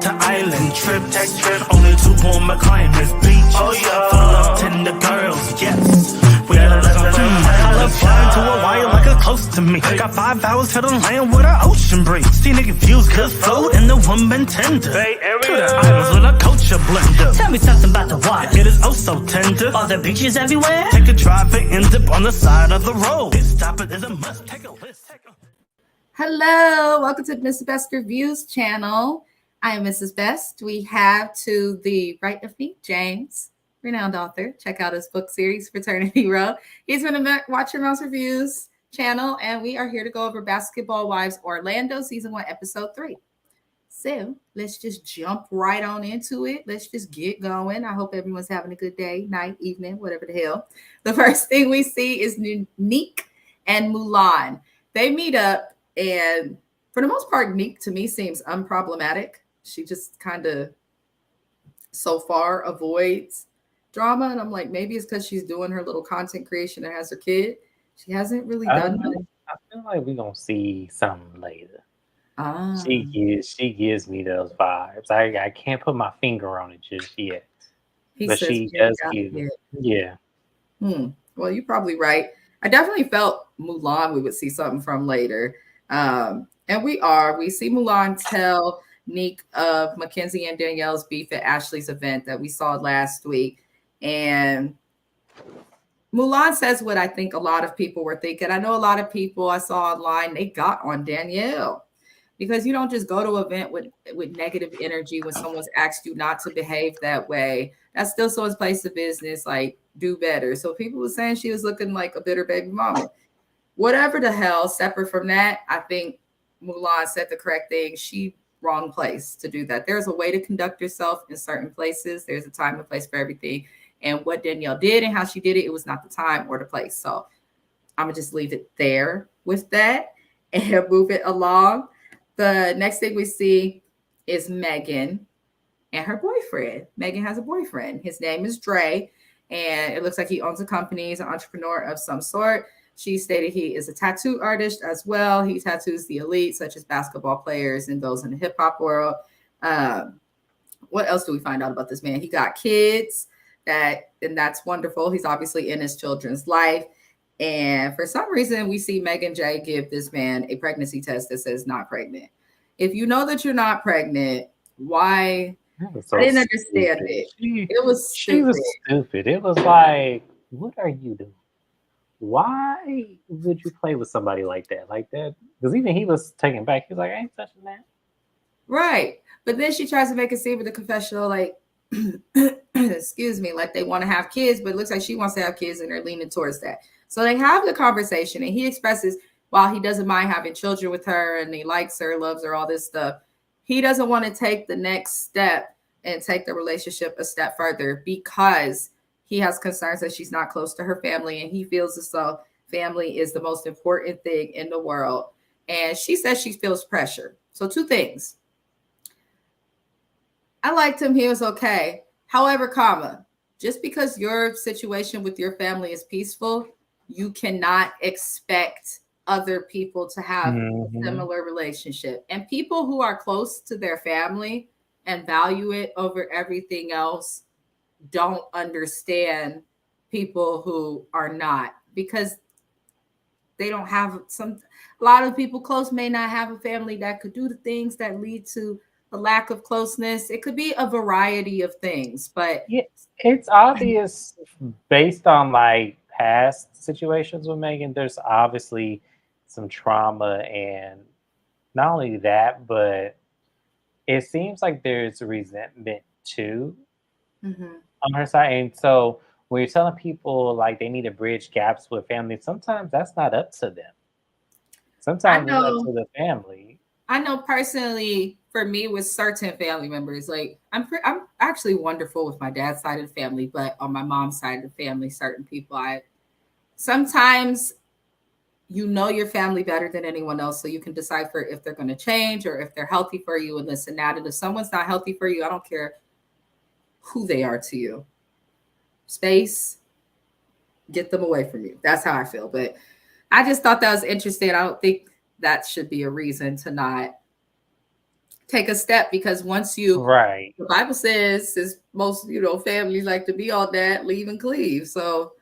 to island trip. Only 2 on my climbers beach. Oh yeah, full of tender girls, yes. We got I love flying to Hawaii like it's close to me. Got 5 hours to the land with an ocean breeze. See nigga views, cause float and the woman tender. To the islands with a culture blender. Tell me something about the water. It is oh so tender. Are there beaches everywhere? Take a drive and end up on the side of the road. Stop it is a must. Take a list. Hello, welcome to Mrs. Best Reviews channel. I am Mrs. Best. We have to the right of me, James, renowned author. Check out his book series, Fraternity Row. He's been a Watch Your Mouse Reviews channel, and we are here to go over Basketball Wives Orlando Season 1, Episode 3. So let's just jump right on into it. Let's just get going. I hope everyone's having a good day, night, evening, whatever the hell. The first thing we see is Nick and Mulan. They meet up, and for the most part, Nick to me seems unproblematic. She just kind of so far avoids drama. And I'm like, maybe it's because she's doing her little content creation and has her kid. She hasn't really done much. I feel like we're going to see something later. Ah. She gives me those vibes. I can't put my finger on it just yet. But she does give it. Yeah. Well, you're probably right. I definitely felt Mulan we would see something from later. And we see Mulan tell Nick of Mackenzie and Danielle's beef at Ashley's event that we saw last week. And Mulan says what I think a lot of people were thinking. I know a lot of people I saw online, they got on Danielle because you don't just go to an event with negative energy when someone's asked you not to behave that way. That's still someone's place of business. Like, do better. So people were saying she was looking like a bitter baby mama. Whatever the hell, separate from that, I think Mulan said the correct thing. She wrong place to do that. There's a way to conduct yourself in certain places. There's a time and place for everything. And what Danielle did and how she did it, it was not the time or the place. So I'm going to just leave it there with that and move it along. The next thing we see is Megan and her boyfriend. Megan has a boyfriend. His name is Dre, and it looks like he owns a company. He's an entrepreneur of some sort. She stated he is a tattoo artist as well. He tattoos the elite, such as basketball players and those in the hip hop world. What else do we find out about this man? He got kids, and that's wonderful. He's obviously in his children's life. And for some reason, we see Megan J give this man a pregnancy test that says not pregnant. If you know that you're not pregnant, why? So I didn't understand it. It was stupid. She was stupid. It was like, what are you doing? Why would you play with somebody like that? Because even he was taken back. He was like, I ain't touching that. Right. But then she tries to make it seem with the confessional, like, excuse me, like they want to have kids, but it looks like she wants to have kids and they're leaning towards that. So they have the conversation, and he expresses, while he doesn't mind having children with her and he likes her, loves her, all this stuff, he doesn't want to take the next step and take the relationship a step further because he has concerns that she's not close to her family, and he feels as though family is the most important thing in the world. And she says she feels pressure. So 2 things. I liked him. He was okay. However, just because your situation with your family is peaceful, you cannot expect other people to have a similar relationship. And people who are close to their family and value it over everything else don't understand people who are not, because they don't have a lot of people close may not have a family that could do the things that lead to a lack of closeness. It could be a variety of things, but it's obvious based on like past situations with Megan. There's obviously some trauma, and not only that, but it seems like there's resentment too on her side. And so when you're telling people like they need to bridge gaps with family, sometimes that's not up to them. Sometimes it's up to the family. I know personally, for me, with certain family members, like I'm actually wonderful with my dad's side of the family, but on my mom's side of the family, certain people, sometimes you know your family better than anyone else, so you can decipher if they're going to change or if they're healthy for you and this and that. And if someone's not healthy for you, I don't care who they are to you. Space, get them away from you. That's how I feel. But I just thought that was interesting. I don't think that should be a reason to not take a step, because once you, Right. the Bible says, is most, families like to be all that, leave and cleave. So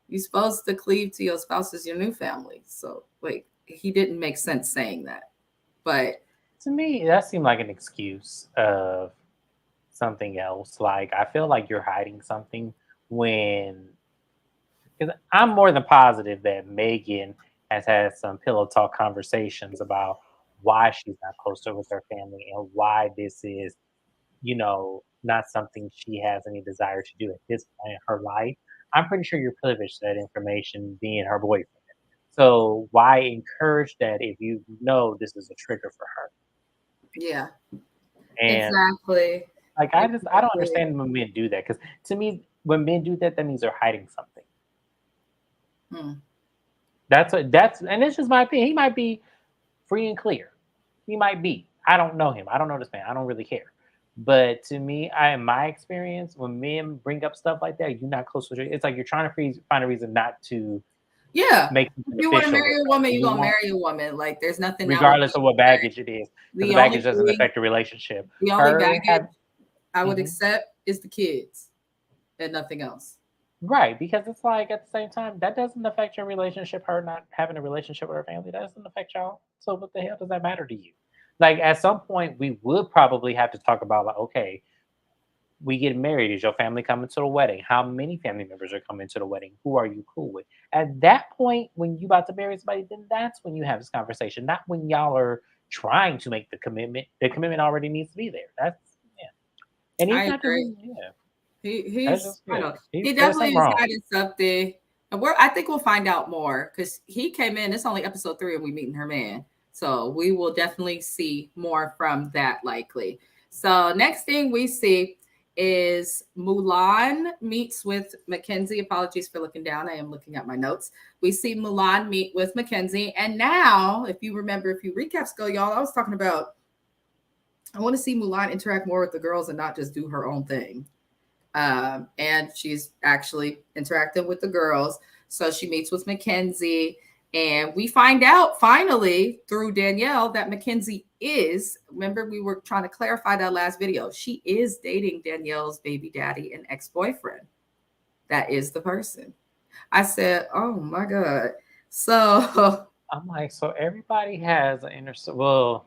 you're supposed to cleave to your spouse as your new family. So like, he didn't make sense saying that. But To me, that seemed like an excuse of something else. Like, I feel like you're hiding something when, because I'm more than positive that Megan has had some pillow talk conversations about why she's not closer with her family and why this is, not something she has any desire to do at this point in her life. I'm pretty sure you're privileged to that information being her boyfriend. So why encourage that if you know this is a trigger for her? yeah, And exactly. like I don't Exactly. understand when men do that, because to me, when men do that, that means they're hiding something. Hmm. And it's just my opinion. He might be free and clear. He might be. I don't know him. I don't know this man. I don't really care. But to me, in my experience, when men bring up stuff like that, you're not close to it. It's like you're trying to find a reason not to Yeah. make If something you want to official marry with a her. woman, you're You gonna want, marry a woman. Like, there's nothing now. regardless of what baggage it is, because the The only baggage doesn't thing, affect the relationship. the only Her baggage have I would Mhm. accept is the kids and nothing else. Right, because it's like at the same time that doesn't affect your relationship. Her not having a relationship with her family, that doesn't affect y'all. So what the hell does that matter to you? Like at some point, we would probably have to talk about like, okay, we get married. Is your family coming to the wedding? How many family members are coming to the wedding? Who are you cool with? At that point, when you about to marry somebody, then that's when you have this conversation. Not when y'all are trying to make the commitment. The commitment already needs to be there. That's yeah. And he's I not agree. doing yeah. That's He's just I good. don't He he there's definitely something is wrong. hiding something. And I think we'll find out more, because he came in. It's only episode 3 and we meeting her man. So we will definitely see more from that likely. So next thing we see is Mulan meets with Mackenzie. Apologies for looking down. I am looking at my notes. We see Mulan meet with Mackenzie. And now, if you remember a few recaps ago, y'all, I was talking about I want to see Mulan interact more with the girls and not just do her own thing. And she's actually interacting with the girls. So she meets with Mackenzie, and we find out finally through Danielle that Mackenzie is, remember, we were trying to clarify that last video. She is dating Danielle's baby daddy and ex boyfriend. That is the person. I said, oh my God. So, I'm like, so everybody has an inner. Well,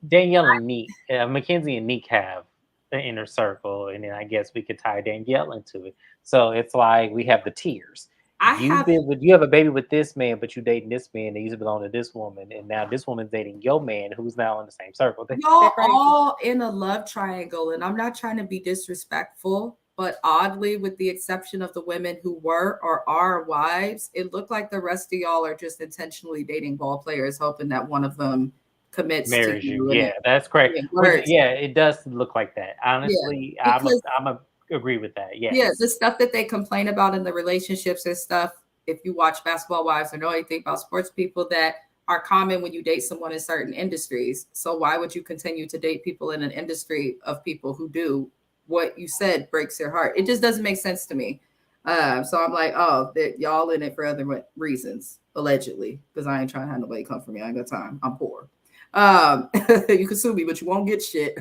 Danielle and Neek, Mackenzie and Neek have an inner circle, and then I guess we could tie Danielle into it. So it's like we have the tiers. I have, You have a baby with this man, but you dating this man that used to belong to this woman, and now this woman's dating your man who's now in the same circle. They're y'all crazy. all in a love triangle, and I'm not trying to be disrespectful, but oddly, with the exception of the women who were or are wives, it looked like the rest of y'all are just intentionally dating ball players, hoping that one of them commits to Marries you, you, and yeah, that's correct. it Which, works. yeah, it does look like that. Yeah, Honestly, because I'm a agree with that. yeah, Yes, the stuff that they complain about in the relationships and stuff, if you watch Basketball Wives or know anything about sports people, that are common when you date someone in certain industries. So why would you continue to date people in an industry of people who do what you said breaks your heart? It just doesn't make sense to me. So I'm like, oh, y'all in it for other reasons, allegedly, because I ain't trying to have nobody come for me. I ain't got time. I'm poor. You can sue me, but you won't get shit.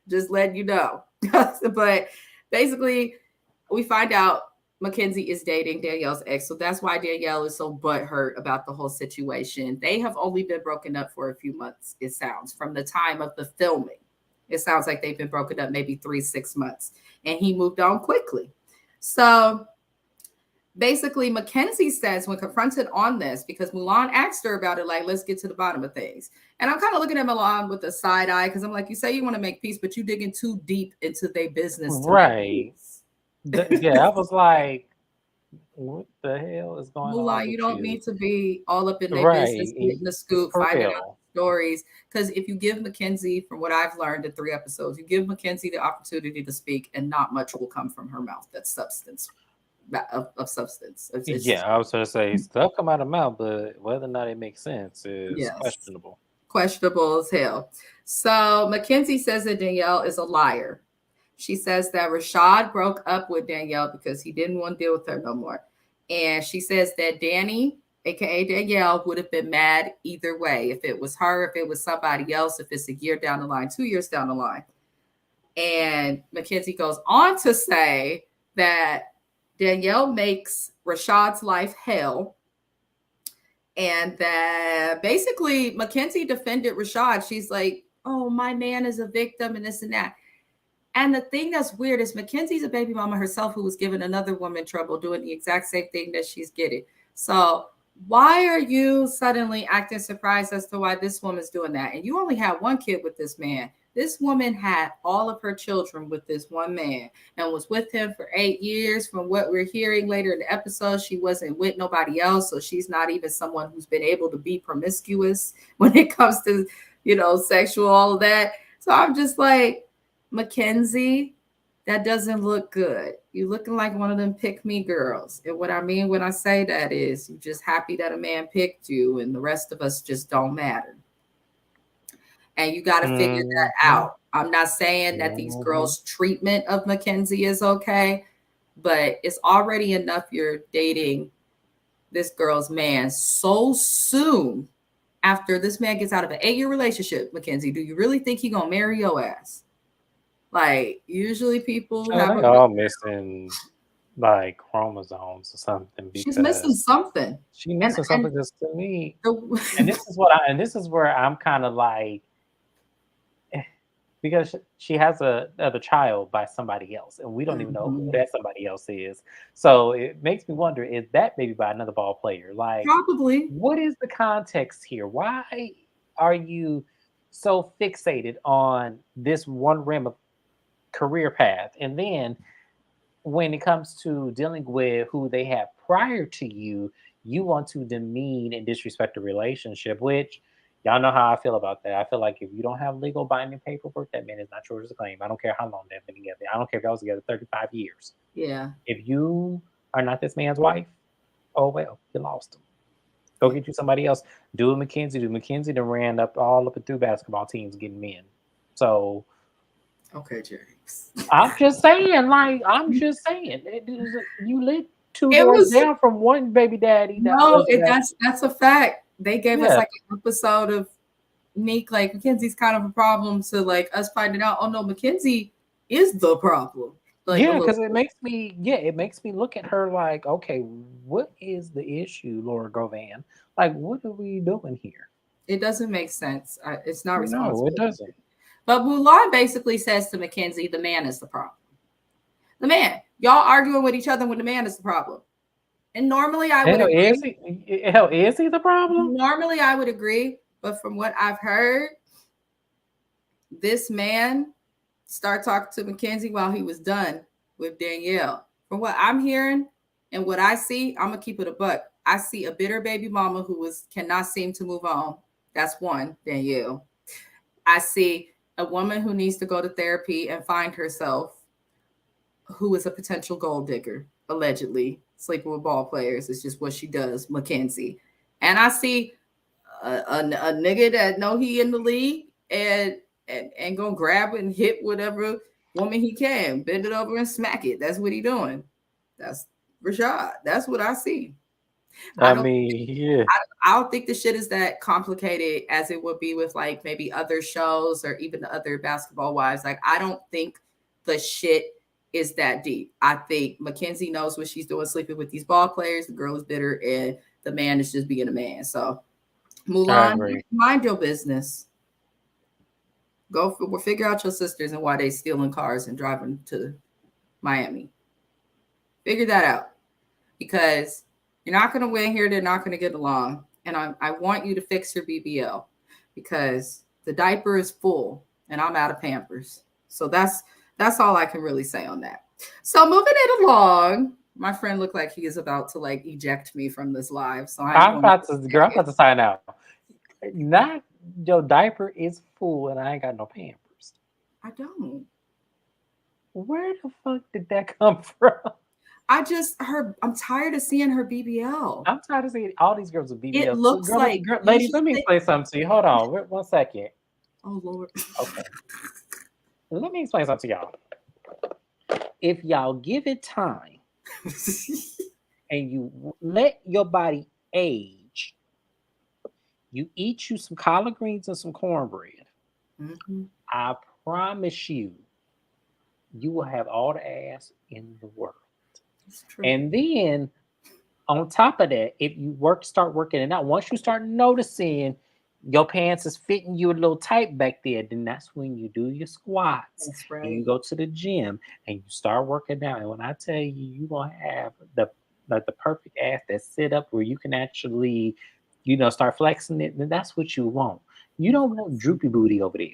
Just letting you know. But basically, we find out Mackenzie is dating Danielle's ex. So that's why Danielle is so butthurt about the whole situation. They have only been broken up for a few months, it sounds, from the time of the filming. It sounds like they've been broken up maybe 3-6 months. And he moved on quickly. So basically, Mackenzie says, when confronted on this, because Mulan asked her about it, like, let's get to the bottom of things. And I'm kind of looking at Mulan with a side eye, because I'm like, you say you want to make peace, but you digging too deep into their business to make right. peace. Yeah, I was like, what the hell is going on Mulan, you with don't you? need to be all up in their business, Right, getting the scoop, for finding out real. stories. Because if you give Mackenzie, from what I've learned in 3 episodes, you give Mackenzie the opportunity to speak, and not much will come from her mouth. That's substance of substance. Yeah, I was gonna say stuff come out of mouth, but whether or not it makes sense is Yes, questionable. questionable as hell. So Mackenzie says that Danielle is a liar. She says that Rashad broke up with Danielle because he didn't want to deal with her no more. And she says that Danny aka Danielle, would have been mad either way. If it was her, if it was somebody else, if it's a year down the line, 2 years down the line. And Mackenzie goes on to say that Danielle makes Rashad's life hell. And that basically Mackenzie defended Rashad. She's like, oh, my man is a victim and this and that. And the thing that's weird is Mackenzie's a baby mama herself who was giving another woman trouble doing the exact same thing that she's getting. So why are you suddenly acting surprised as to why this woman's doing that? And you only had one kid with this man. This woman had all of her children with this one man and was with him for 8 years. From what we're hearing later in the episode, she wasn't with nobody else. So she's not even someone who's been able to be promiscuous when it comes to, sexual, all of that. So I'm just like, Mackenzie, that doesn't look good. You're looking like one of them pick me girls. And what I mean when I say that is you're just happy that a man picked you and the rest of us just don't matter. And you got to figure that out. I'm not saying that these girls' treatment of Mackenzie is okay, but it's already enough you're dating this girl's man so soon after this man gets out of an 8-year relationship. Mackenzie, do you really think he gonna marry your ass? Like, usually people have all missing like chromosomes or something. She's missing something. She missing something just to me. And this is where I'm kind of like, because she has another child by somebody else, and we don't even know who that somebody else is. So it makes me wonder, is that maybe by another ball player? Like, probably. What is the context here? Why are you so fixated on this one rim of career path? And then when it comes to dealing with who they have prior to you, you want to demean and disrespect the relationship, which y'all know how I feel about that. I feel like if you don't have legal binding paperwork, that man is not yours to claim. I don't care how long they've been together. I don't care if y'all was together 35 years. Yeah. If you are not this man's wife, oh well, you lost him. Go get you somebody else. Do what Mackenzie do. Mackenzie done ran all up and through basketball teams getting men. So okay, James. I'm just saying, you lit 2 doors down from one baby daddy. That's a fact. They gave us like an episode of Nick, like Mackenzie's kind of a problem, to like us finding out, oh no, Mackenzie is the problem. Like, because it makes me look at her like, okay, what is the issue, Laura Govan? Like, what are we doing here? It doesn't make sense. It's not responsible. No, it doesn't. But Mulan basically says to Mackenzie, the man is the problem. The man. Y'all arguing with each other when the man is the problem. And normally I would agree. Is he the problem? Normally I would agree. But from what I've heard, this man started talking to Mackenzie while he was done with Danielle. From what I'm hearing and what I see, I'm going to keep it a buck. I see a bitter baby mama who cannot seem to move on. That's one, Danielle. I see a woman who needs to go to therapy and find herself, who is a potential gold digger, allegedly. Sleeping with ball players is just what she does, Mackenzie. And I see a nigga that know he in the league and gonna grab and hit whatever woman he can, bend it over and smack it. That's what he doing. That's Rashad. That's what I see. I don't think the shit is that complicated as it would be with like maybe other shows or even the other basketball wives. Like, I don't think the shit is that deep. I think Mackenzie knows what she's doing, sleeping with these ball players. The girl is bitter and the man is just being a man. So Mulan, mind your business. We'll figure out your sisters and why they stealing cars and driving to Miami. Figure that out, because you're not going to win here. They're not going to get along. And I want you to fix your BBL, because the diaper is full and I'm out of Pampers. So that's all I can really say on that. So moving it along, my friend looked like he is about to like eject me from this live. So I'm about to sign out. Not your diaper is full and I ain't got no Pampers. I don't. Where the fuck did that come from? I'm tired of seeing her BBL. I'm tired of seeing all these girls with BBL. It looks ladies, let me explain something to you. Hold on, 1 second. Oh Lord. Okay. Let me explain something to y'all. If y'all give it time and you let your body age, You eat you some collard greens and some cornbread. Mm-hmm. I promise you, you will have all the ass in the world. It's true. And then on top of that, if you start working it out, once you start noticing your pants is fitting you a little tight back there, then that's when you do your squats That's and you right. go to the gym and you start working out. And when I tell you, you're gonna have the perfect ass that sit up where you can actually, start flexing it, then that's what you want. You don't want droopy booty over there.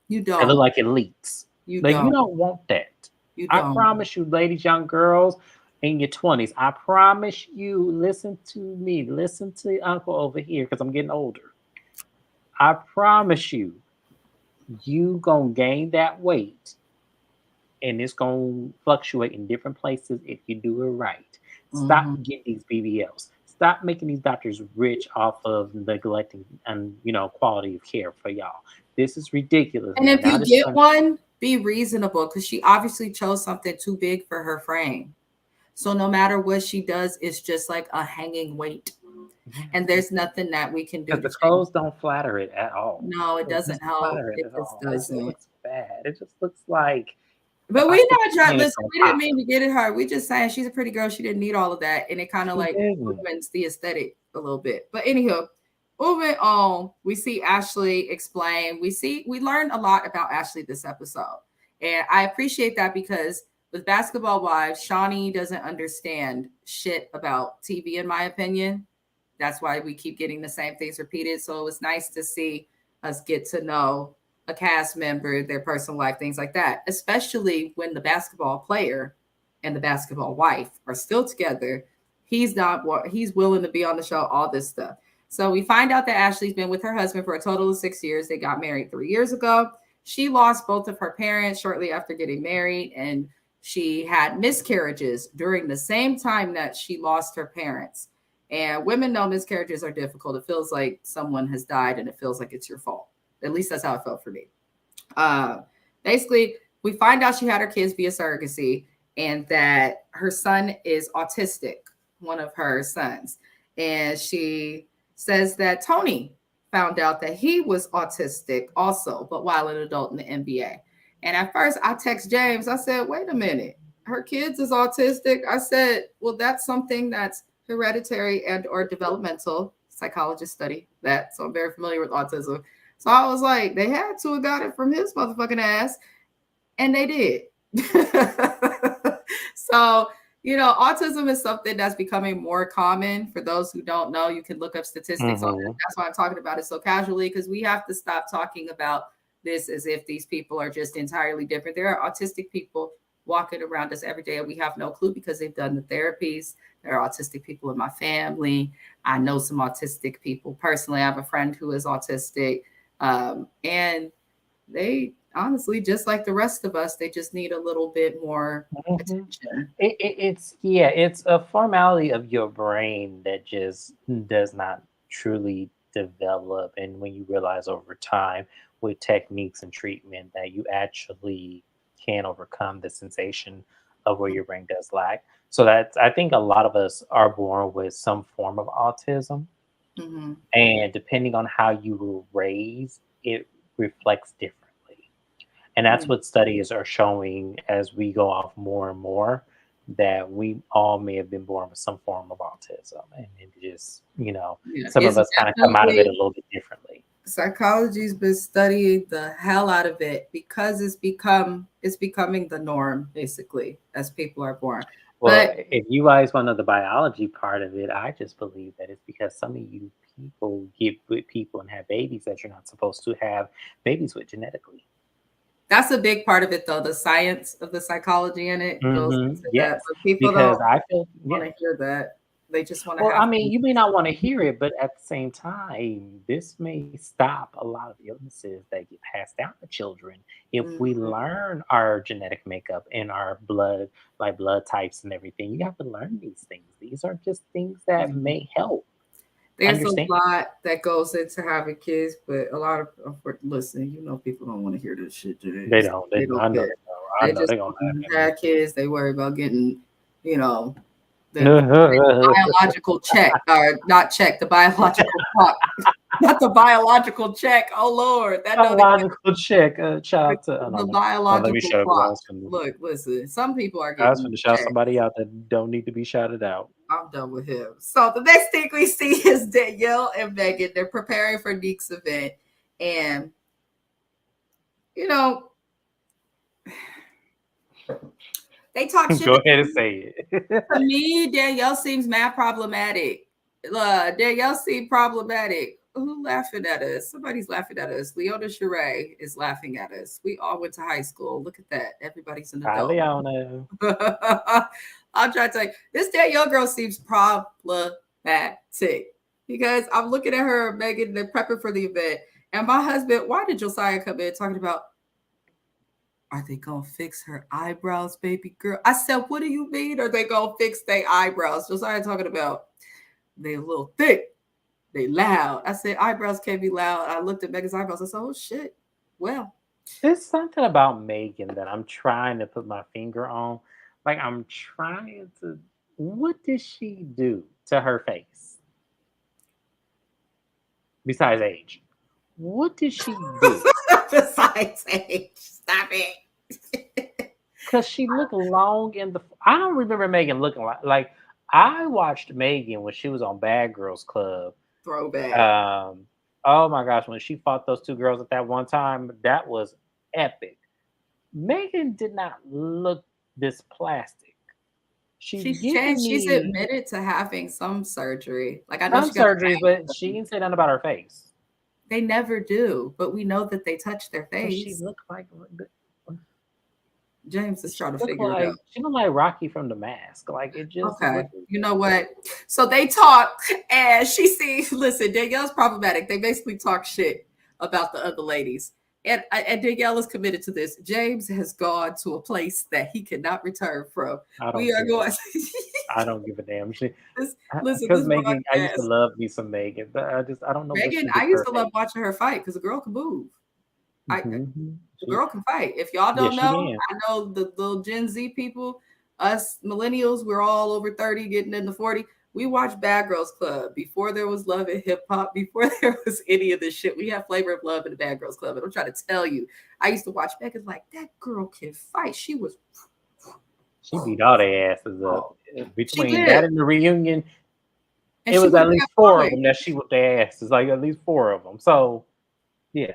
You It look don't. like it leaks. You Like, you don't. don't want that. You I don't. promise you, ladies, young girls in your 20s, I promise you, listen to me, listen to Uncle over here, because I'm getting older. I promise you, you gonna gain that weight, and it's gonna fluctuate in different places if you do it right. Stop Mm-hmm. getting these BBLs. Stop making these doctors rich off of neglecting and quality of care for y'all. This is ridiculous. And if Now you this get country, one, be reasonable because she obviously chose something too big for her frame. So no matter what she does, it's just like a hanging weight. And there's nothing that we can do because to the change. clothes don't flatter it at all. No, it It doesn't doesn't help. flatter it It at just all. It doesn't. looks bad. It just looks like if But I we stick not my trying. hand, it's Listen, gonna we didn't pop. mean to get at her. We just saying she's a pretty girl. She didn't need all of that, and it kind of She like didn't. ruins the aesthetic a little bit. But anywho, moving on, we see Ashley explain. We learned a lot about Ashley this episode, and I appreciate that because with Basketball Wives, Shawnee doesn't understand shit about TV, in my opinion. That's why we keep getting the same things repeated. So it was nice to see us get to know a cast member, their personal life, things like that, especially when the basketball player and the basketball wife are still together. He's willing to be on the show, all this stuff. So we find out that Ashley's been with her husband for a total of 6 years. They got married 3 years ago. She lost both of her parents shortly after getting married, and she had miscarriages during the same time that she lost her parents. And women know miscarriages are difficult. It feels like someone has died and it feels like it's your fault. At least that's how it felt for me. Basically, we find out she had her kids via surrogacy and that her son is autistic, one of her sons. And she says that Tony found out that he was autistic also, but while an adult in the NBA. And at first I text James, I said, wait a minute, her kids is autistic. I said, well, that's something that's hereditary and or developmental. Psychologists study that. So I'm very familiar with autism. So I was like, they had to have got it from his motherfucking ass. And they did. So, autism is something that's becoming more common. For those who don't know, you can look up statistics on it. That's why I'm talking about it so casually, because we have to stop talking about this as if these people are just entirely different. There are autistic people walking around us every day and we have no clue because they've done the therapies. There are autistic people in my family. I know some autistic people personally. I have a friend who is autistic. And they honestly, just like the rest of us, they just need a little bit more attention. It's a formality of your brain that just does not truly develop. And when you realize over time with techniques and treatment that you actually can overcome the sensation of where your brain does lack. So that's, I think a lot of us are born with some form of autism. Mm-hmm. And depending on how you were raised, it reflects differently. And that's what studies are showing as we go off more and more, that we all may have been born with some form of autism. And it just, some of us kind of come out of it a little bit differently. Psychology's been studying the hell out of it because it's becoming the norm, basically, as people are born. Well, But if you guys want to know the biology part of it, I just believe that it's because some of you people get with people and have babies that you're not supposed to have babies with genetically. that's a big part of it, though. The science of the psychology in it goes into that. Yes, But people because don't I feel want to hear that. They just want to well, have. I mean, you may not want to hear it, but at the same time, this may stop a lot of illnesses that get passed down to children if we learn our genetic makeup and our blood, like blood types and everything. You have to learn these things. These are just things that may help. There's a lot that goes into having kids, but a lot of listen, people don't want to hear this shit, James. They don't. They don't. They just have kids. They worry about getting, the biological check, or not check, the biological clock. Not the biological check. Oh Lord, that biological check. Shout out to the biological let me shut up. clock. Look, listen. Some people are I was getting going to shout checked. somebody out that don't need to be shouted out. I'm done with him. So the next thing we see is Danielle and Megan. They're preparing for Nick's event, and you know, they talk shit. Go ahead and say it. To me, Danielle seems mad problematic. Danielle seems problematic. Who laughing at us? Somebody's laughing at us. Leona Sheree is laughing at us. We all went to high school. Look at that. Everybody's an adult. Leona. I'm trying to tell you, this Danielle girl seems problematic because I'm looking at her, Megan, they're prepping for the event. And my husband, why did Josiah come in talking about, are they going to fix her eyebrows, baby girl? I said, what do you mean? Are they going to fix their eyebrows? Josiah talking about, they a little thick. They loud. I said, eyebrows can't be loud. I looked at Megan's eyebrows. I said, oh, shit. Well. There's something about Megan that I'm trying to put my finger on. Like, I'm trying to, what did she do to her face? Besides age. What did she do? Besides age. Stop it. Because she looked long in the, I don't remember Megan looking like I watched Megan when she was on Bad Girls Club. Throwback. Oh my gosh, when she fought those two girls at that one time, that was epic. Megan did not look this plastic. She's changed. She's admitted to having some surgery. Like I know some surgeries, but she didn't say nothing about her face. They never do, but we know that they touch their face. She looked like James is trying to figure it out. She looked like Rocky from The Mask. Like it just okay. You know what? So they talk, and she sees. Listen, Danielle's problematic. They basically talk shit about the other ladies, and Danielle is committed to this. James has gone to a place that he cannot return from. We are going. I don't give a damn. Listen, because Megan, I used to love me some Megan, but I don't know. Megan, I used to love watching her fight because the girl can move. The girl can fight. If y'all don't know, I know the little Gen Z people, us millennials, we're all over 30, getting into 40. We watched Bad Girls Club before there was Love and Hip Hop, before there was any of this shit. We have Flavor of Love in the Bad Girls Club. And I'm trying to tell you, I used to watch Megan like, that girl can fight. She beat all their asses up. Between that and the reunion, and it was at least 4 of them that she whipped their asses. Like at least 4 of them. So, yeah.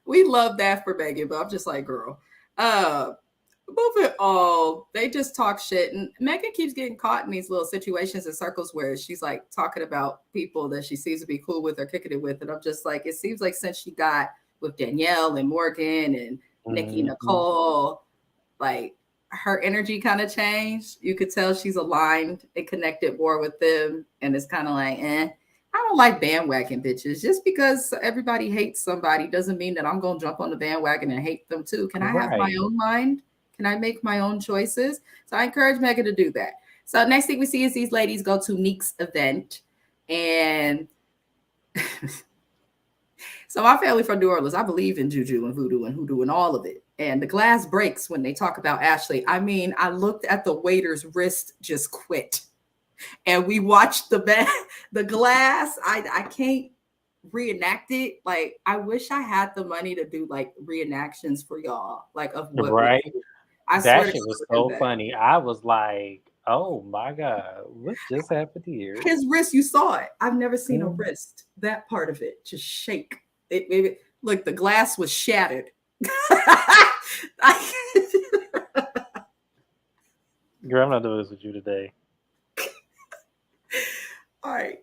We love that for Megan, but I'm just like, girl. Moving on, they just talk shit. And Megan keeps getting caught in these little situations and circles where she's like talking about people that she seems to be cool with or kicking it with. And I'm just like, it seems like since she got with Danielle and Morgan and Nikki Nicole, like her energy kind of changed. You could tell she's aligned and connected more with them. And it's kind of like, I don't like bandwagon bitches. Just because everybody hates somebody doesn't mean that I'm going to jump on the bandwagon and hate them too. Can I have my own mind? Can I make my own choices? So I encourage Megan to do that. So next thing we see is these ladies go to Nick's event. And so my family from New Orleans, I believe in juju and voodoo and hoodoo and all of it. And the glass breaks when they talk about Ashley. I mean, I looked at the waiter's wrist just quit. And we watched the glass. I can't reenact it. Like, I wish I had the money to do like reenactions for y'all. Like of what right. I that shit was so funny. I was like, oh my God, what just happened here? His wrist, you saw it. I've never seen a wrist, that part of it just shake. It look, the glass was shattered. Girl, I'm not doing this with you today. All right.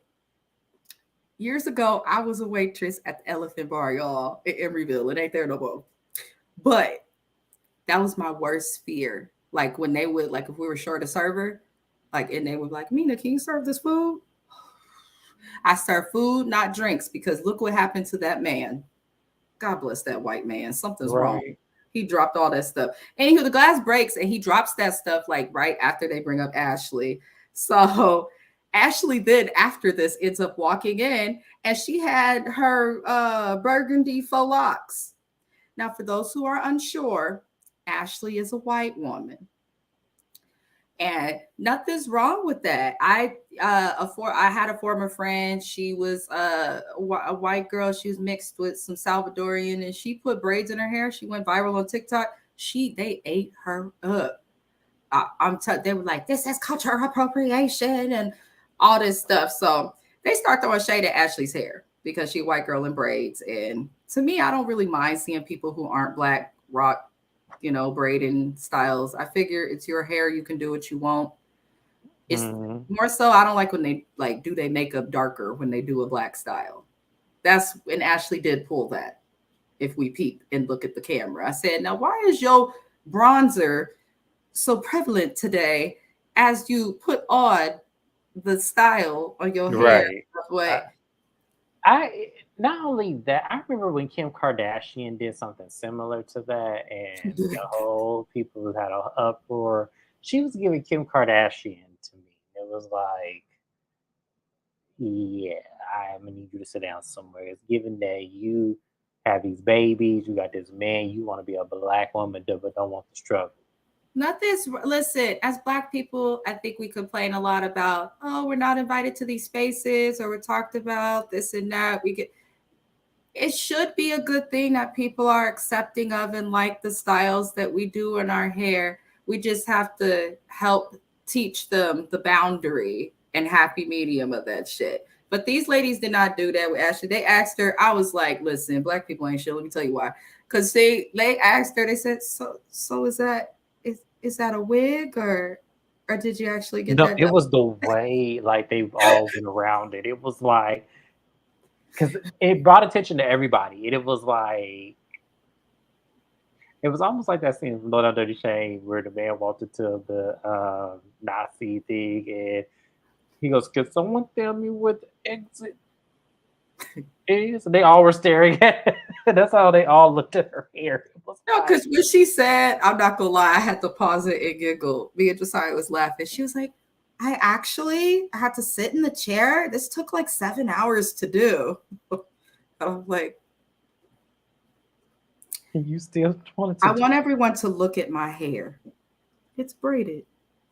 Years ago, I was a waitress at the Elephant Bar, y'all, in Emeryville. It ain't there no more. But that was my worst fear. Like when they would, like if we were short a server, like, and they would be like, Mina, can you serve this food? I serve food, not drinks, because look what happened to that man. God bless that white man. Something's wrong. He dropped all that stuff. Anywho, the glass breaks and he drops that stuff like right after they bring up Ashley. So Ashley then after this ends up walking in and she had her burgundy faux locks. Now, for those who are unsure, Ashley is a white woman. And nothing's wrong with that. I had a former friend. She was a white girl. She was mixed with some Salvadorian, and she put braids in her hair. She went viral on TikTok. They ate her up. They were like, this is cultural appropriation and all this stuff. So they start throwing shade at Ashley's hair because she's a white girl in braids. And to me, I don't really mind seeing people who aren't black rock, braiding styles. I figure it's your hair. You can do what you want. It's more so, I don't like when they do their makeup darker when they do a black style. That's when Ashley did pull that. If we peep and look at the camera, I said, now why is your bronzer so prevalent today as you put on the style on your hair? Right. I not only that, I remember when Kim Kardashian did something similar to that, and the whole people had an uproar. She was giving Kim Kardashian to me. It was like, yeah, I'm gonna need you to sit down somewhere. It's given that you have these babies, you got this man, you want to be a black woman, but don't want the struggle. Listen, as black people, I think we complain a lot about, oh, we're not invited to these spaces, or we're talked about this and that. It should be a good thing that people are accepting of and like the styles that we do in our hair. We just have to help teach them the boundary and happy medium of that shit. But these ladies did not do that with Ashley. They asked her, I was like, listen, black people ain't shit. Let me tell you why. Because they asked her, they said, so is that a wig or did you actually get that? No, it was the way like they've all been around it. It was like, because it brought attention to everybody. And it was like, it was almost like that scene from Low Down Dirty Shame where the man walked into the Nazi thing and he goes, "Can someone tell me what the exit is?" And they all were staring at it. That's how they all looked at her hair. No, because when she said, I'm not gonna lie, I had to pause it and giggle. Me and Josiah was laughing. She was like, I had to sit in the chair. This took like 7 hours to do. I was like, you still wanted to? I want everyone to look at my hair. It's braided.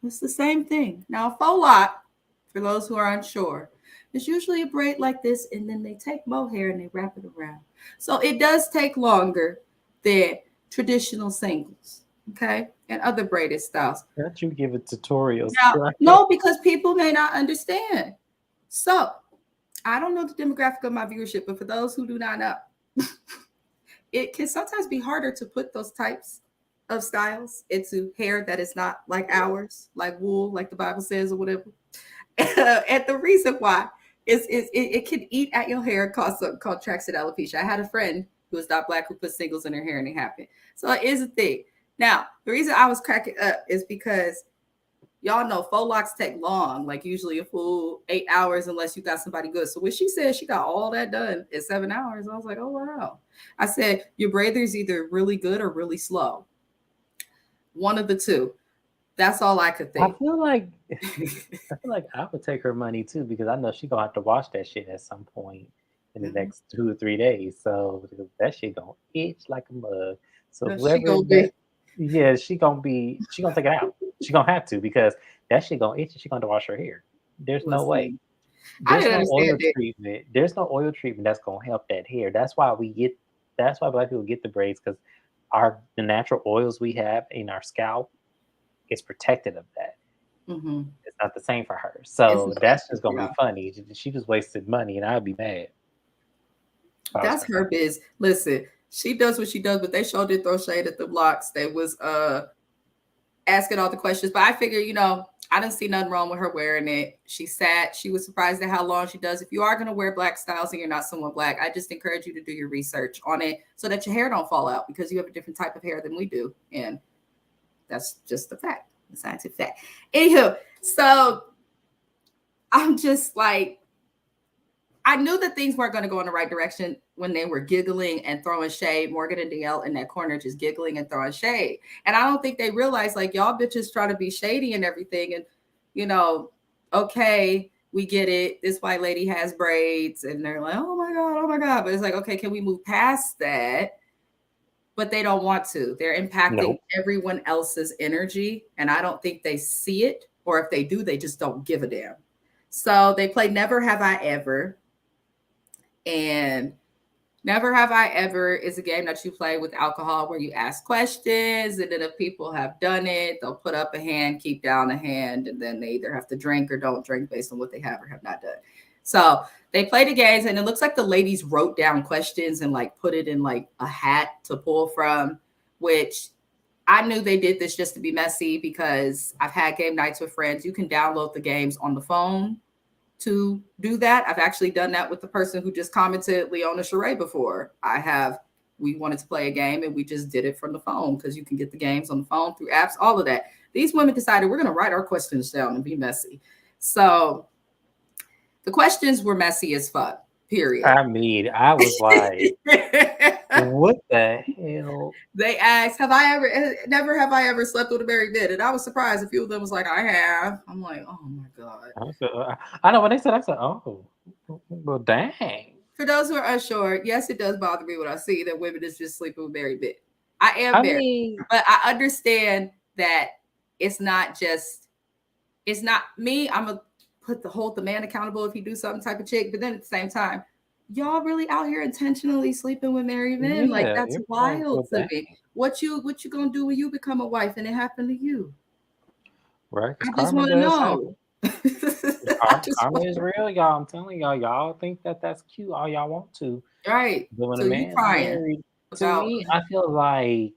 It's the same thing. Now, a faux lock, for those who are unsure, is usually a braid like this, and then they take mohair and they wrap it around. So it does take longer than traditional singles, okay, and other braided styles. Can't you give it tutorials? No, because people may not understand. So I don't know the demographic of my viewership, but for those who do not know, it can sometimes be harder to put those types of styles into hair that is not like ours, like wool, like the Bible says or whatever. And the reason why is it can eat at your hair and cause something called traction alopecia. I had a friend who was not black who put singles in her hair and it happened. So it is a thing. Now, the reason I was cracking up is because y'all know faux locks take long, like usually a full 8 hours unless you got somebody good. So when she said she got all that done in 7 hours, I was like, oh, wow. I said, your braider's either really good or really slow. One of the two. That's all I could think. I feel like I would take her money too, because I know she's gonna have to wash that shit at some point in the next 2 or 3 days. So that shit gonna itch like a mug. So whoever she gonna take it out. She gonna have to, because that shit gonna itch and she gonna have to wash her hair. There's no way. There's no oil treatment. There's no oil treatment that's gonna help that hair. That's why black people get the braids, because the natural oils we have in our scalp is protected of that. Mm-hmm. It's not the same for her. So that's just gonna be funny. She just wasted money and I'd be mad. That's her biz. Listen, she does what she does, but they sure did throw shade at the blocks. They was asking all the questions. But I figure, I didn't see nothing wrong with her wearing it. She sat. She was surprised at how long she does. If you are going to wear black styles and you're not someone black, I just encourage you to do your research on it so that your hair don't fall out, because you have a different type of hair than we do. And that's just a fact, a scientific fact. Anywho, so I'm just like, I knew that things weren't going to go in the right direction when they were giggling and throwing shade. Morgan and Danielle in that corner just giggling and throwing shade. And I don't think they realized, like, y'all bitches trying to be shady and everything. And, okay, we get it. This white lady has braids. And they're like, oh, my God. But it's like, okay, can we move past that but they don't want to. They're impacting Nope. everyone else's energy, and I don't think they see it, or if they do, they just don't give a damn. So they play Never Have I Ever, and Never Have I Ever is a game that you play with alcohol where you ask questions, and then if people have done it, they'll put up a hand, keep down a hand, and then they either have to drink or don't drink based on what they have or have not done. So they play the games, and it looks like the ladies wrote down questions and like put it in like a hat to pull from, which I knew they did this just to be messy because I've had game nights with friends. You can download the games on the phone to do that. I've actually done that with the person who just commented Leona Charest before. We wanted to play a game and we just did it from the phone because you can get the games on the phone through apps, all of that. These women decided we're going to write our questions down and be messy. So the questions were messy as fuck, period. I mean, I was like, what the hell? They asked, never have I ever slept with a married man? And I was surprised. A few of them was like, I have. I'm like, oh my God. I know when they said, I said, oh, well, dang. For those who are unsure, yes, it does bother me when I see that women is just sleeping with married men. I am married, but I understand that it's not me. I'm going to hold the man accountable if he do something type of chick. But then at the same time, y'all really out here intentionally sleeping with married men? Yeah, like that's wild to me. What you gonna do when you become a wife and it happened to you? Right. I just want to know. Karma is real, y'all. I'm telling y'all think that's cute all y'all want to. Right. But when so a man's married, to me, I feel like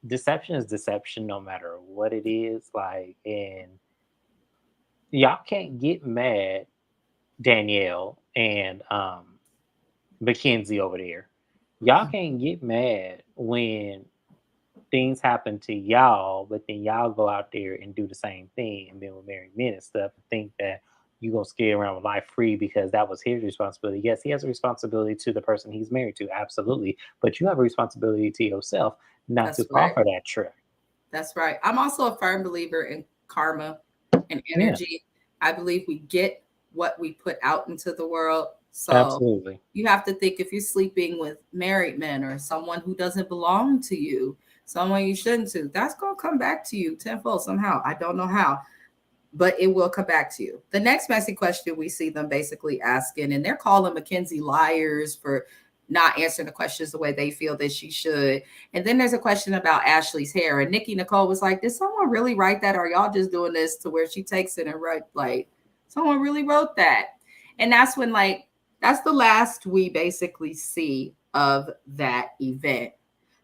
deception is deception no matter what it is. Like, and y'all can't get mad, Danielle and Mackenzie over there. Y'all can't get mad when things happen to y'all, but then y'all go out there and do the same thing and been with married men and stuff and think that you're going to skate around with life free because that was his responsibility. Yes, he has a responsibility to the person he's married to, absolutely. But you have a responsibility to yourself not to fall for that trick. That's right. I'm also a firm believer in karma and energy. Yeah. I believe we get what we put out into the world. So absolutely. You have to think if you're sleeping with married men or someone who doesn't belong to you, someone you shouldn't to, that's going to come back to you tenfold somehow. I don't know how, but it will come back to you. The next messy question we see them basically asking, and they're calling Mackenzie liars for not answering the questions the way they feel that she should. And then there's a question about Ashley's hair. And Nikki Nicole was like, did someone really write that? Or y'all just doing this to where she takes it and write, like, someone really wrote that? And that's when, like, that's the last we basically see of that event.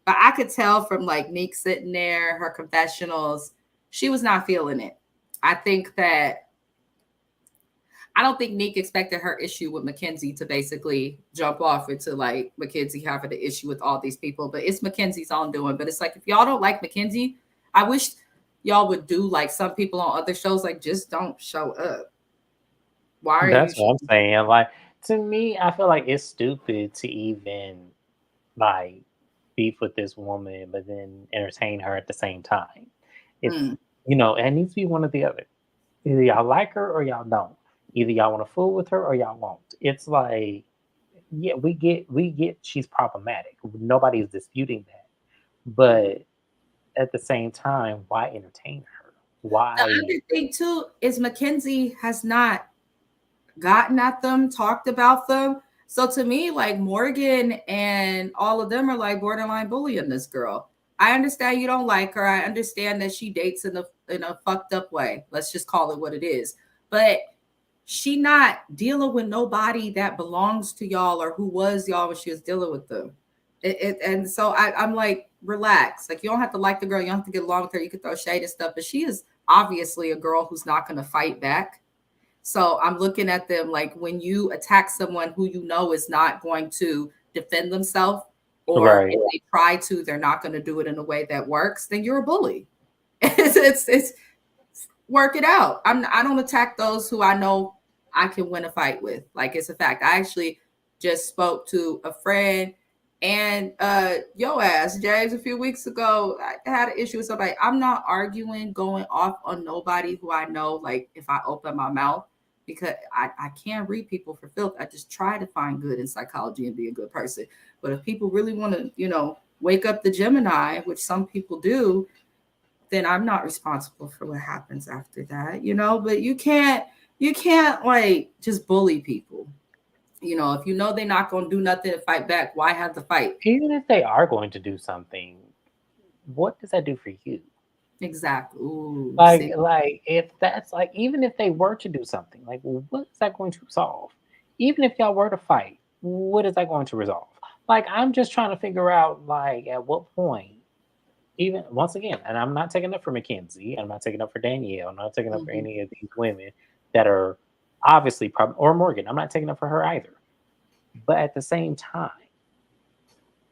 But I could tell from like Neek sitting there, her confessionals, she was not feeling it. I don't think Neek expected her issue with Mackenzie to basically jump off into like Mackenzie having the issue with all these people, but it's Mackenzie's own doing. But it's like, if y'all don't like Mackenzie, I wish y'all would do like some people on other shows, like just don't show up. Why are That's what I'm saying. Like, to me, I feel like it's stupid to even like beef with this woman, but then entertain her at the same time. It's you know, it needs to be one or the other. Either y'all like her or y'all don't. Either y'all want to fool with her or y'all won't. It's like, yeah, we get she's problematic. Nobody's disputing that. But at the same time, why entertain her? Why? The other thing too is Mackenzie has not gotten at them, talked about them. So to me, like Morgan and all of them are like borderline bullying this girl. I understand you don't like her. I understand that she dates in a fucked up way. Let's just call it what it is. But she not dealing with nobody that belongs to y'all or who was y'all when she was dealing with them. And so I'm like, relax. Like, you don't have to like the girl. You don't have to get along with her. You can throw shade and stuff. But she is obviously a girl who's not going to fight back. So I'm looking at them like, when you attack someone who you know is not going to defend themselves, or if they try to, they're not going to do it in a way that works, then you're a bully. It's work it out. I don't attack those who I know I can win a fight with. Like, it's a fact. I actually just spoke to a friend and James a few weeks ago. I had an issue with somebody. I'm not arguing, going off on nobody who I know, like, if I open my mouth, because I can't read people for filth. I just try to find good in psychology and be a good person. But if people really want to, wake up the Gemini, which some people do, then I'm not responsible for what happens after that, you know. But you can't like just bully people. You know, if you know they're not going to do nothing to fight back, why have the fight? Even if they are going to do something, what does that do for you? Exactly. Ooh, Like, see, if that's like, even if they were to do something, like, what is that going to solve? Even if y'all were to fight, what is that going to resolve? Like, I'm just trying to figure out, like, at what point, even once again, and I'm not taking up for Mackenzie, I'm not taking up for Danielle, I'm not taking up for mhm. any of these women that are obviously or Morgan, I'm not taking up for her either. But at the same time,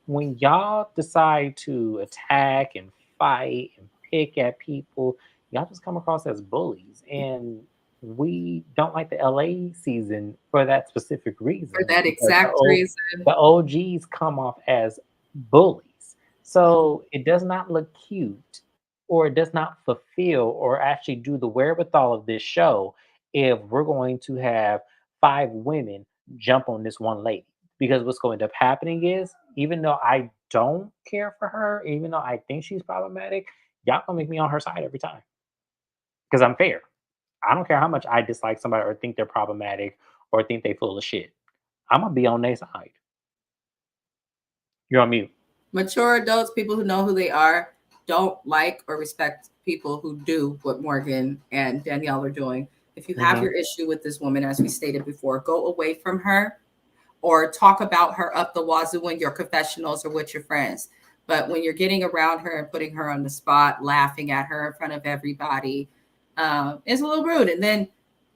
when y'all decide to attack and fight and pick at people, y'all just come across as bullies. And we don't like the LA season for that specific For reason that because exact reason. the OGs come off as bullies. Mhm. So it does not look cute or it does not fulfill or actually do the wherewithal of this show if we're going to have 5 women jump on this one lady. Because what's going to end up happening is, even though I don't care for her, even though I think she's problematic, y'all gonna make me on her side every time. Because I'm fair. I don't care how much I dislike somebody or think they're problematic or think they full of shit. I'm gonna be on their side. You're on mute. Mature adults, people who know who they are, don't like or respect people who do what Morgan and Danielle are doing. If you have Hmm. your issue with this woman, as we stated before, go away from her or talk about her up the wazoo in your confessionals or with your friends. But when you're getting around her and putting her on the spot, laughing at her in front of everybody, it's a little rude. And then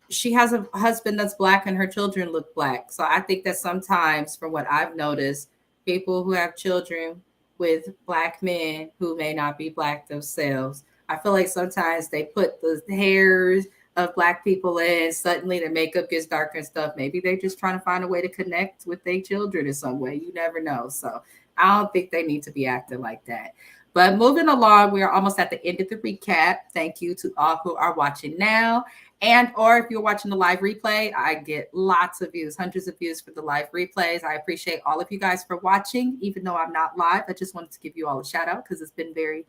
she has a husband that's black and her children look black. So I think that sometimes, from what I've noticed, people who have children with black men who may not be black themselves, I feel like sometimes they put the hairs of black people in, suddenly their makeup gets darker and stuff. Maybe they're just trying to find a way to connect with their children in some way. You never know. So I don't think they need to be acting like that. But moving along, we are almost at the end of the recap. Thank you to all who are watching now. And or if you're watching the live replay, I get lots of views, hundreds of views for the live replays. I appreciate all of you guys for watching, even though I'm not live. I just wanted to give you all a shout out because it's been very,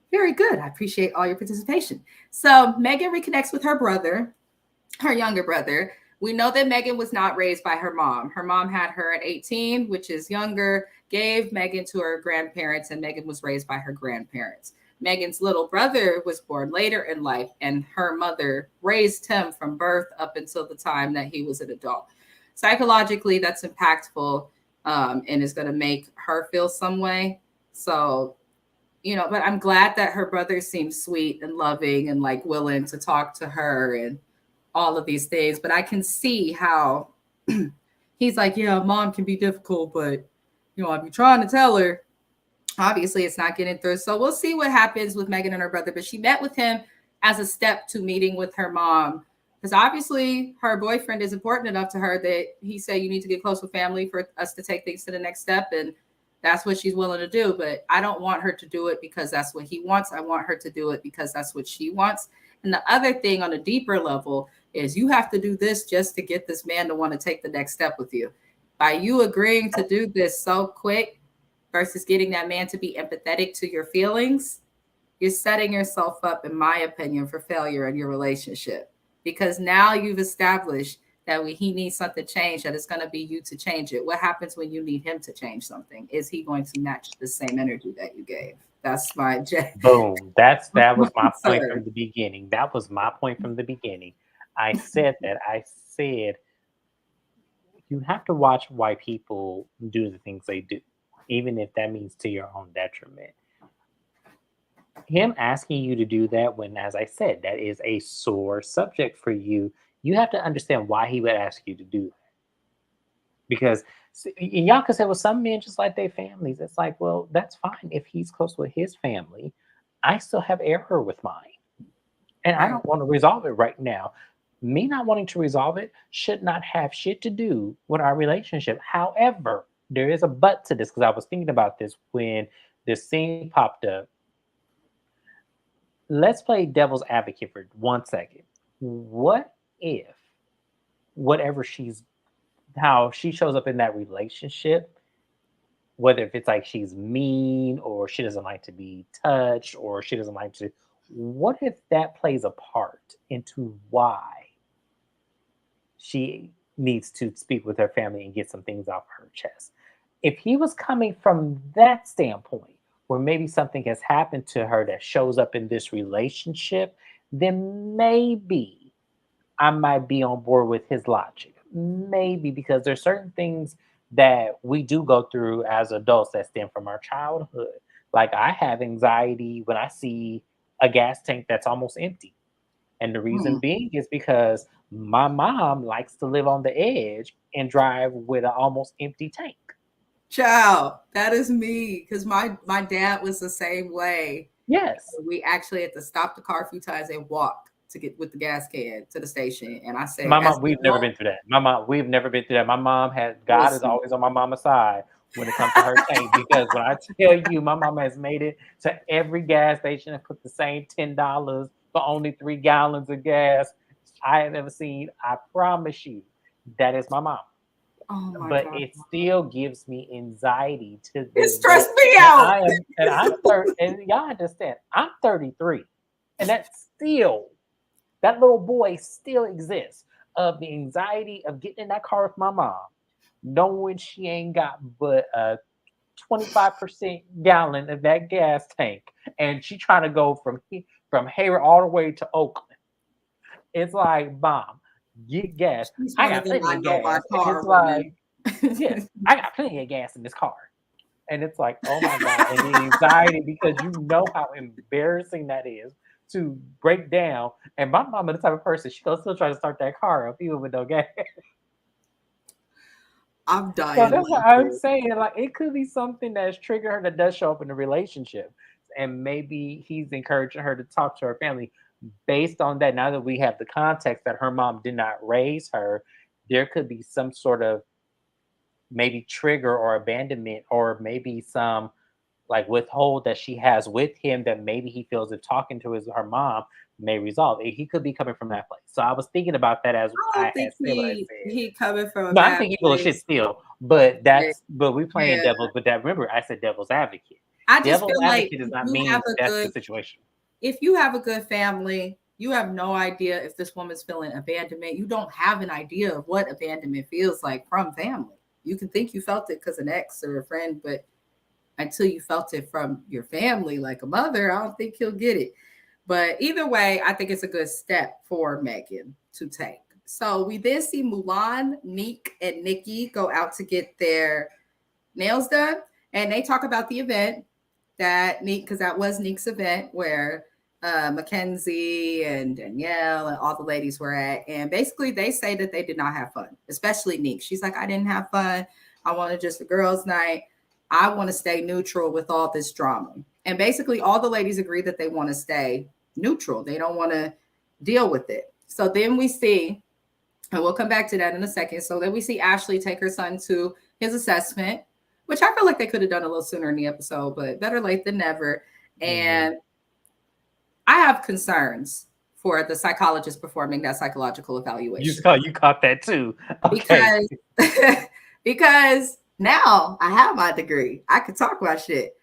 very good. I appreciate all your participation. So Megan reconnects with her brother, her younger brother. We know that Megan was not raised by her mom. Her mom had her at 18, which is younger, gave Megan to her grandparents, and Megan was raised by her grandparents. Megan's little brother was born later in life, and her mother raised him from birth up until the time that he was an adult. Psychologically, that's impactful, and is going to make her feel some way. So, you know, but I'm glad that her brother seems sweet and loving and like willing to talk to her and all of these things. But I can see how he's like, yeah, mom can be difficult, but you know, I'll be trying to tell her. Obviously, it's not getting through. So we'll see what happens with Megan and her brother. But she met with him as a step to meeting with her mom. Because obviously her boyfriend is important enough to her that he said you need to get close with family for us to take things to the next step. And that's what she's willing to do. But I don't want her to do it because that's what he wants. I want her to do it because that's what she wants. And the other thing on a deeper level is you have to do this just to get this man to want to take the next step with you. By you agreeing to do this so quick versus getting that man to be empathetic to your feelings, you're setting yourself up, in my opinion, for failure in your relationship. Because now you've established that when he needs something changed, that it's going to be you to change it. What happens when you need him to change something? Is he going to match the same energy that you gave? That's my Boom. That was my point concern. from the beginning. That was my point from the beginning. I said that. I said you have to watch why people do the things they do, even if that means to your own detriment. Him asking you to do that when, as I said, that is a sore subject for you, you have to understand why he would ask you to do that. Because y'all could say, well, some men just like their families. It's like, well, that's fine if he's close with his family. I still have error with mine. And I Right. don't want to resolve it right now. Me not wanting to resolve it should not have shit to do with our relationship. However, there is a but to this because I was thinking about this when this scene popped up. Let's play devil's advocate for 1 second. What if whatever how she shows up in that relationship whether if it's like she's mean or she doesn't like to be touched or she doesn't like to, what if that plays a part into why she needs to speak with her family and get some things off her chest? If he was coming from that standpoint, where maybe something has happened to her that shows up in this relationship, then maybe I might be on board with his logic. Maybe because there's certain things that we do go through as adults that stem from our childhood. Like I have anxiety when I see a gas tank that's almost empty. And the reason Hmm. being is because my mom likes to live on the edge and drive with an almost empty tank. Child, that is me. Because my dad was the same way. Yes. We actually had to stop the car a few times and walk to get with the gas can to the station. And I said, My as mom, an we've never adult, been through that. My mom, we've never been through that. My mom has, God is listen, always on my mama's side when it comes to her tank. Because when I tell you, my mama has made it to every gas station and put the same $10 for only 3 gallons of gas I have ever seen. I promise you, that is my mom. oh my But God. it still gives me anxiety to It the stressed me and out. I am and I'm 30, and y'all understand, I'm 33. And that's still that little boy still exists of the anxiety of getting in that car with my mom, knowing she ain't got but a 25% gallon of that gas tank, and she trying to go from Hayward all the way to Oakland. It's like, mom, get gas. She's I one of got them plenty I of know my gas, and car it's like, women. yeah, I got plenty of gas in this car. And it's like, oh my God. And the anxiety because you know how embarrassing that is to break down. And my mama, the type of person, she gonna still try to start that car up even with no gas. I'm So dying that's what I'm laughing. saying. Like it could be something that's triggered her that does show up in the relationship. And maybe he's encouraging her to talk to her family based on that. Now that we have the context that her mom did not raise her, there could be some sort of maybe trigger or abandonment or maybe some like withhold that she has with him that maybe he feels if talking to her mom may resolve it. He could be coming from that place. So I was thinking about that as I I don't think had said what I said. he coming from a No, I bad think he's full of shit place. still, but Yeah. we playing Yeah. devil's. But that remember, I said devil's advocate. I just Devil's feel like advocate does not mean that's the situation. if you have a good family, you have no idea if this woman's feeling abandonment. You don't have an idea of what abandonment feels like from family. You can think you felt it because an ex or a friend, but until you felt it from your family, like a mother, I don't think he'll get it. But either way, I think it's a good step for Megan to take. So we then see Mulan, Neek, and Nikki go out to get their nails done. And they talk about the event that Neek, because that was Neek's event where Mackenzie and Danielle and all the ladies were at. And basically, they say that they did not have fun, especially Neek. She's like, I didn't have fun. I wanted just a girls' night. I want to stay neutral with all this drama. And basically, all the ladies agree that they want to stay neutral. They don't want to deal with it. So then we see, and we'll come back to that in a second. So then we see Ashley take her son to his assessment, which I feel like they could have done a little sooner in the episode, but better late than never. And I have concerns for the psychologist performing that psychological evaluation. You caught that too. Okay. Because now I have my degree. I can talk about shit.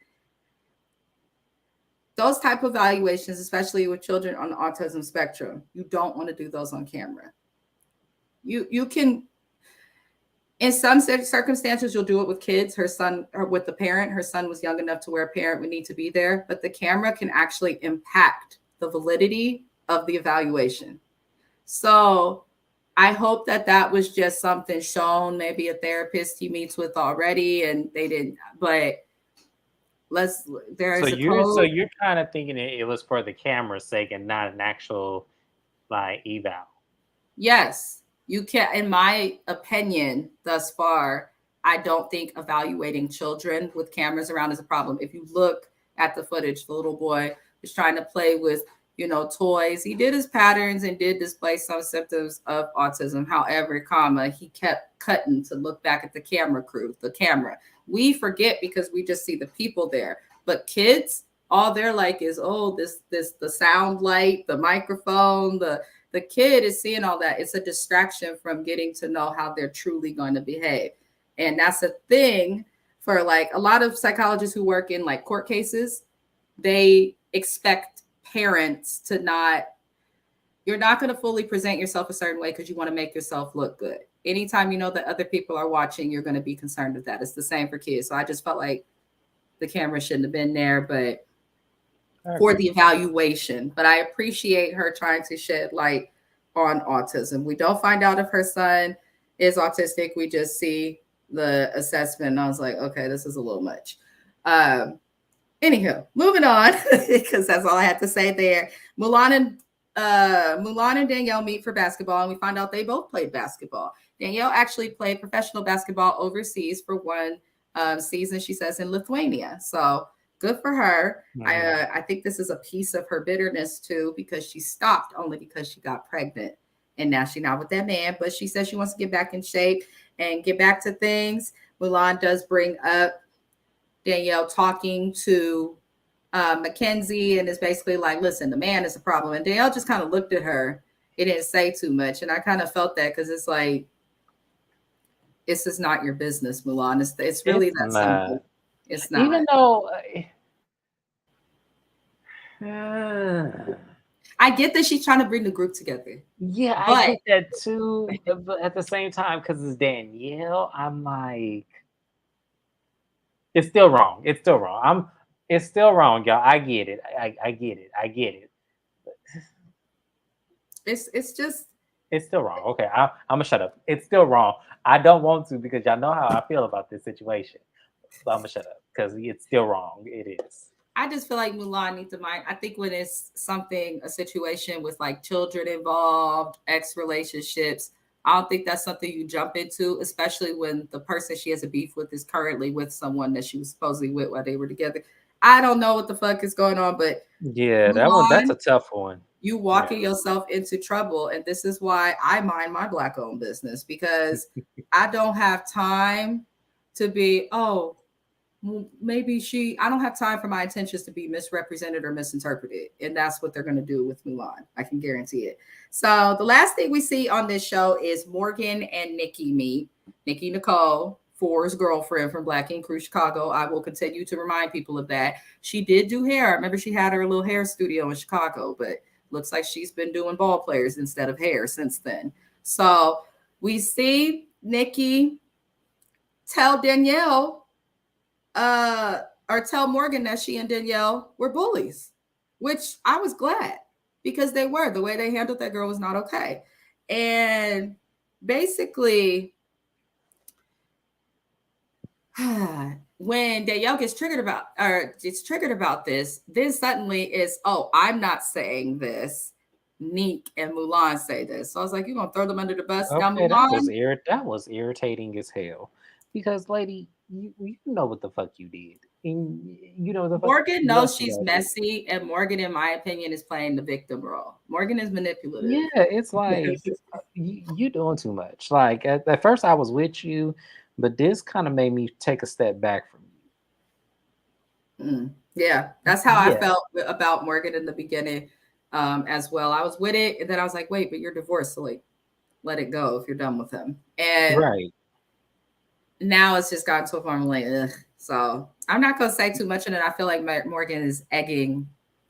Those type of evaluations, especially with children on the autism spectrum, you don't want to do those on camera. You can, in some circumstances, you'll do it with kids. Her son, or with the parent. Her son was young enough to where a parent would need to be there, but the camera can actually impact the validity of the evaluation. So I hope that was just something shown, maybe a therapist he meets with already, and they didn't. But there is a code. So you're kind of thinking it was for the camera's sake and not an actual like eval. Yes. You can, in my opinion, thus far, I don't think evaluating children with cameras around is a problem. If you look at the footage, the little boy was trying to play with, toys. He did his patterns and did display some symptoms of autism. However, he kept cutting to look back at the camera crew, the camera. We forget because we just see the people there. But kids, all they're like is, the sound light, the microphone, the kid is seeing all that. It's a distraction from getting to know how they're truly going to behave. And that's a thing for like a lot of psychologists who work in like court cases, they expect parents to not, you're not going to fully present yourself a certain way because you want to make yourself look good. Anytime you know that other people are watching, you're going to be concerned with that. It's the same for kids. So I just felt like the camera shouldn't have been there, but for the evaluation. But I appreciate her trying to shed light on autism. We don't find out if her son is autistic. We just see the assessment. And I was like, okay, this is a little much. Anywho, moving on, because that's all I had to say there. Mulan and Danielle meet for basketball, and we find out they both played basketball. Danielle actually played professional basketball overseas for one season, she says, in Lithuania. So good for her. I think this is a piece of her bitterness too, because she stopped only because she got pregnant, and now she's not with that man. But she says she wants to get back in shape and get back to things. Mulan does bring up Danielle talking to Mackenzie, and is basically like, listen, the man is a problem. And Danielle just kind of looked at her. It didn't say too much. And I kind of felt that because it's like, it's just not your business, Mulan. It's really that simple. It's not. Even though I get that she's trying to bring the group together. Yeah, I get that too. But at the same time, because it's Danielle, I'm like, it's still wrong. It's still wrong. It's still wrong, y'all. I get it. I get it. I get it. It's just. It's still wrong. Okay, I'm gonna shut up. It's still wrong. I don't want to because y'all know how I feel about this situation. So I'm gonna shut up because it's still wrong. It is. I just feel like Mulan needs to mind. I think when it's a situation with like children involved, ex relationships, I don't think that's something you jump into, especially when the person she has a beef with is currently with someone that she was supposedly with while they were together. I don't know what the fuck is going on, but yeah, Mulan, that's a tough one. You walking yourself into trouble. And this is why I mind my Black owned business, because I don't have time to be, I don't have time for my intentions to be misrepresented or misinterpreted. And that's what they're going to do with Mulan. I can guarantee it. So the last thing we see on this show is Morgan and Nikki meet. Nikki Nicole, Four's girlfriend from Black Ink Crew Chicago. I will continue to remind people of that. She did do hair. I remember she had her little hair studio in Chicago, but looks like she's been doing ball players instead of hair since then. So we see Nikki tell Danielle, or tell Morgan that she and Danielle were bullies, which I was glad, because they were. The way they handled that girl was not okay. And basically, when Danielle gets triggered about this, then suddenly it's, I'm not saying this. Neek and Mulan say this. So I was like, you're gonna throw them under the bus? Okay, now, Mulan, that was irritating as hell. Because, lady, you know what the fuck you did. And you know the fuck Morgan knows she's messy, and Morgan, in my opinion, is playing the victim role. Morgan is manipulative. Yeah, it's like you doing too much. Like at first I was with you, but this kind of made me take a step back from you. Yeah, that's how I felt about Morgan in the beginning as well. I was with it, and then I was like, wait, but you're divorced, so like, let it go if you're done with him. And right now it's just gotten to a point where I'm like, ugh. So I'm not going to say too much, and then I feel like Morgan is egging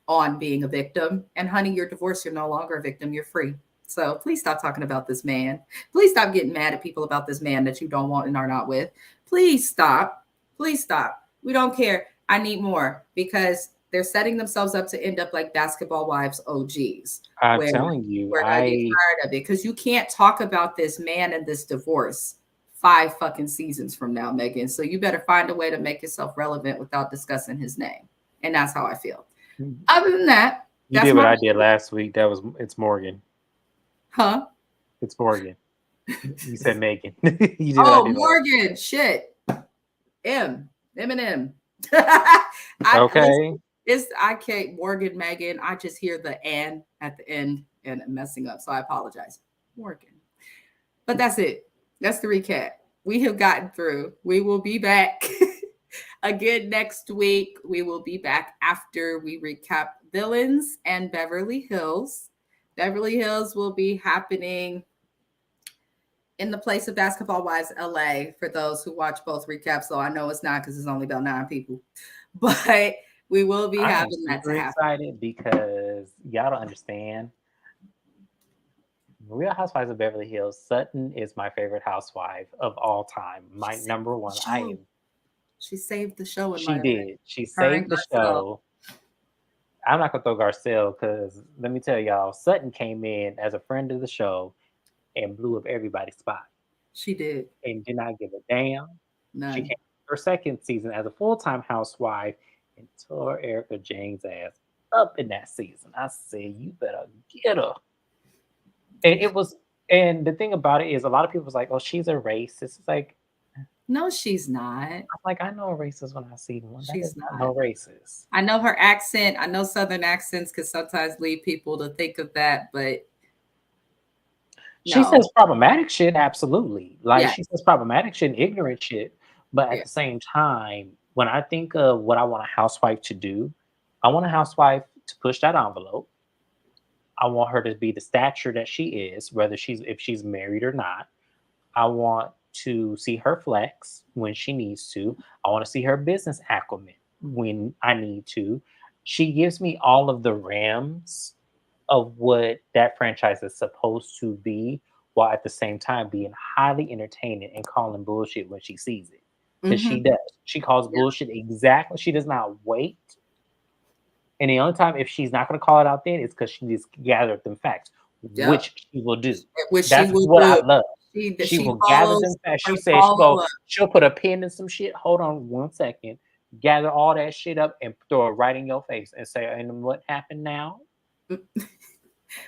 on being a victim. And honey, you're divorced. You're no longer a victim. You're free. So please stop talking about this man. Please stop getting mad at people about this man that you don't want and are not with. Please stop. Please stop. We don't care. I need more, because they're setting themselves up to end up like Basketball Wives OGs. I'm telling you, we're gonna get tired of it, because you can't talk about this man and this divorce 5 fucking seasons from now, Megan. So you better find a way to make yourself relevant without discussing his name. And that's how I feel. Other than that, you did what I did last week. It's Morgan. Huh? It's Morgan. You said Megan. You did Morgan. Shit. Eminem. Okay. I can't Morgan, Megan. I just hear the "and" at the end and I'm messing up. So I apologize. Morgan. But that's it. That's the recap. We have gotten through. We will be back again next week. We will be back after we recap Villains and Beverly Hills. Beverly Hills will be happening in the place of Basketball Wives LA for those who watch both recaps. So I know it's not because it's only about 9 people, but we will be I am having that to super happen. excited because y'all don't understand. Real Housewives of Beverly Hills, Sutton is my favorite housewife of all time. My number one. She saved the show. She did. She Her and saved the Garcelle. show. I'm not gonna throw Garcelle because let me tell y'all, Sutton came in as a friend of the show and blew up everybody's spot She did. and did not give a damn. None. She came her second season as a full-time housewife and tore Erica Jane's ass up in that season. I said, you better get her. And it was, and the thing about it is, a lot of people was like, "Oh, she's a racist." It's like, No, she's not. I'm like, I know a racist when I see one. That She's is not. no racist. I know her accent. I know Southern accents could sometimes lead people to think of that, but She says problematic shit, absolutely. Like Yeah. she says problematic shit and ignorant shit. But at Yeah. the same time, when I think of what I want a housewife to do, I want a housewife to push that envelope. I want her to be the stature that she is, whether if she's married or not. I want to see her flex when she needs to. I want to see her business acumen when I need to. She gives me all of the rams of what that franchise is supposed to be, while at the same time being highly entertaining and calling bullshit when she sees it. Because she does. She calls bullshit exactly. She does not wait. And the only time if she's not going to call it out then is because she just gathered them facts, which she will do. That's what I love. She will gather them facts. She says she'll put a pin in some shit. Hold on 1 second. Gather all that shit up and throw it right in your face and say, and what happened now?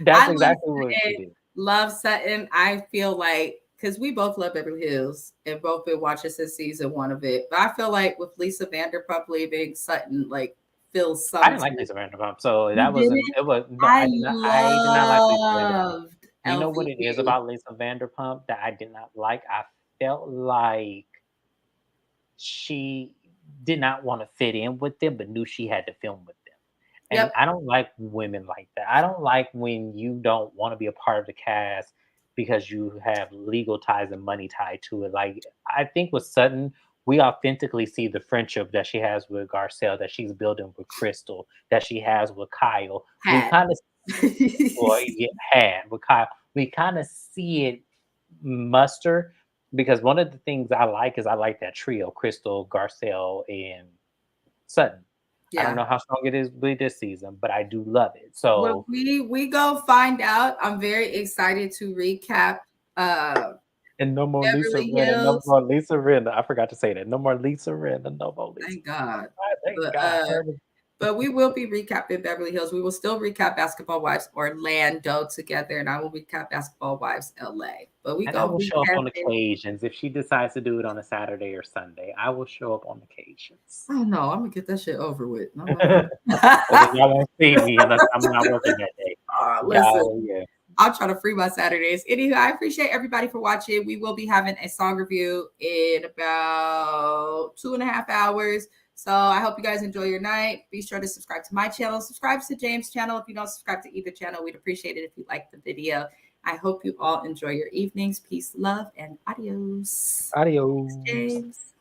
That's exactly what she did. Love Sutton. I feel like, because we both love Beverly Hills and both been watching since season 1 of it. But I feel like with Lisa Vanderpump leaving, Sutton like feels something. I didn't like Lisa Vanderpump, so that wasn't. It was. No, I did not like Lisa Vanderpump. You know what it is about Lisa Vanderpump that I did not like? I felt like she did not want to fit in with them, but knew she had to film with them. And I don't like women like that. I don't like when you don't want to be a part of the cast because you have legal ties and money tied to it. Like, I think with Sutton, we authentically see the friendship that she has with Garcelle, that she's building with Crystal, that she has with Kyle. We kind of had with Kyle. We kind of see it muster because one of the things I like is I like that trio: Crystal, Garcelle, and Sutton. I don't know how strong it is this season, but I do love it. So we go find out. I'm very excited to recap. And no more Lisa Rinna. No more Lisa Rinna. I forgot to say that. No more Lisa Rinna. No more Lisa. Thank God. Thank God. But we will be recapping Beverly Hills. We will still recap Basketball Wives Orlando together, and I will recap Basketball Wives LA. But I will show up on occasions. If she decides to do it on a Saturday or Sunday, I will show up on occasions. Oh no, I'm gonna get that shit over with. No. Y'all won't see me unless I'm not working that day. Listen, I'll try to free my Saturdays. Anywho, I appreciate everybody for watching. We will be having a song review in about 2.5 hours. So I hope you guys enjoy your night. Be sure to subscribe to my channel. Subscribe to James' channel. If you don't subscribe to either channel, we'd appreciate it if you liked the video. I hope you all enjoy your evenings. Peace, love, and adios. Adios. James.